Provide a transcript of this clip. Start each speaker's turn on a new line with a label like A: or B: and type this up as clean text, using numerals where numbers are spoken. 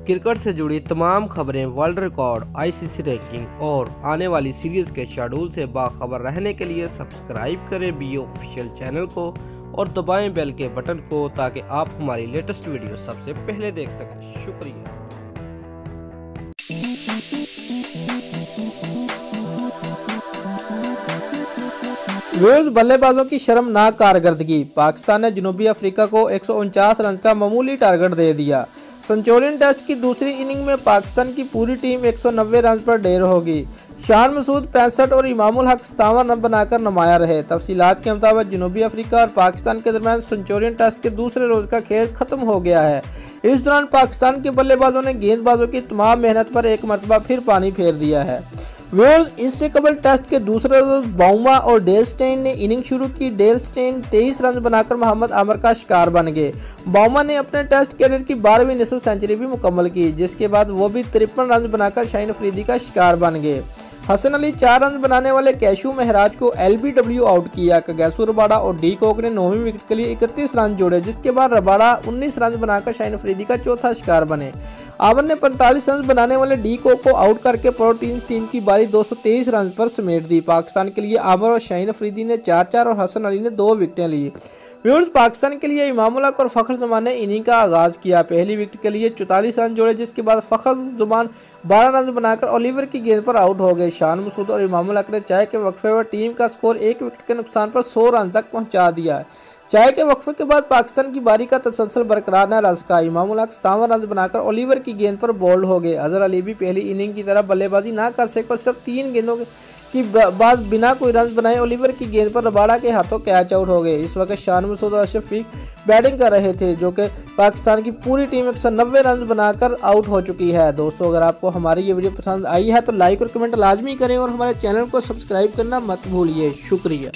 A: Cricket से जुड़ी तमाम खबरें, वर्ल्ड रिकॉर्ड, आईसीसी रैंकिंग और आने वाली सीरीज के शेड्यूल से बाखबर रहने के लिए सब्सक्राइब करें बी ऑफिशियल चैनल को और दबाएं बेल के बटन को ताकि आप हमारी लेटेस्ट वीडियो सबसे पहले देख सकें। शुक्रिया।
B: व्यूअर्स, बल्लेबाजों की शर्मनाक कारकर्दगी। पाकिस्तान ने जनूबी अफ्रीका को 149 रन का मामूली टारगेट दे दिया। सेंचुरियन टेस्ट की दूसरी इनिंग में पाकिस्तान की पूरी टीम 190 रन पर ढेर होगी। शान मसूद 65 और इमामुल हक 57 रन बनाकर नुमाया रहे। तफसीलात के मुताबिक जनूबी अफ्रीका और पाकिस्तान के दरमियान सेंचुरियन टेस्ट के दूसरे रोज का खेल खत्म हो गया है। इस दौरान पाकिस्तान के बल्लेबाजों ने गेंदबाजों की तमाम मेहनत पर एक मरतबा फिर पानी फेर दिया है। व्यूअर्स, इससे कबल टेस्ट के दूसरे रोज बाउमा और डेल स्टेन ने इनिंग शुरू की। डेल स्टेन 23 रन बनाकर मोहम्मद आमिर का शिकार बन गए। बाउमा ने अपने टेस्ट कैरियर की 12वीं निसफ सेंचुरी भी मुकम्मल की, जिसके बाद वो भी 53 रन बनाकर शाहीन अफरीदी का शिकार बन गए। हसन अली 4 रन बनाने वाले कैशू महराज को LBW आउट किया। कगैसू रबाड़ा और डी कॉक ने 9वीं विकेट के लिए 31 रन जोड़े, जिसके बाद रबाड़ा 19 रन बनाकर शाहीन अफरीदी का चौथा शिकार बने। आमिर ने 45 रन बनाने वाले डी कॉक को आउट करके प्रोटीन्स टीम की बारी 223 रन पर समेट दी। पाकिस्तान के लिए आमिर और शाहीन अफरीदी ने 4-4 और हसन अली ने 2 विकेटें ली। व्यूअर्स, पाकिस्तान के लिए इमामुल हक और फ़खर ज़मान ने इनिंग का आगाज़ किया। पहली विकेट के लिए 44 रन जोड़े, जिसके बाद फ़खर ज़मान 12 रन बनाकर ओलिवर की गेंद पर आउट हो गए। शान मसूद और इमामुल हक ने चाय के वक्फे पर टीम का स्कोर 1 विकेट के नुकसान पर 100 रन तक पहुंचा दिया। चाय के वक्फे के बाद पाकिस्तान की बारी का तसलसल बरकरार न रह सका। इमामुल हक 57 रन बनाकर ओलिवर की गेंद पर बोल्ड हो गए। अजहर अली भी पहली इनिंग की तरह बल्लेबाजी ना कर सके और सिर्फ 3 गेंदों की बाद बिना कोई रन बनाए ओलिवर की गेंद पर रबाड़ा के हाथों कैच आउट हो गए। इस वक्त शान मसूद और शफीक बैटिंग कर रहे थे, जो कि पाकिस्तान की पूरी टीम 190 रन बनाकर आउट हो चुकी है। दोस्तों, अगर आपको हमारी ये वीडियो पसंद आई है तो लाइक और कमेंट लाजमी करें और हमारे चैनल को सब्सक्राइब करना मत भूलिए। शुक्रिया।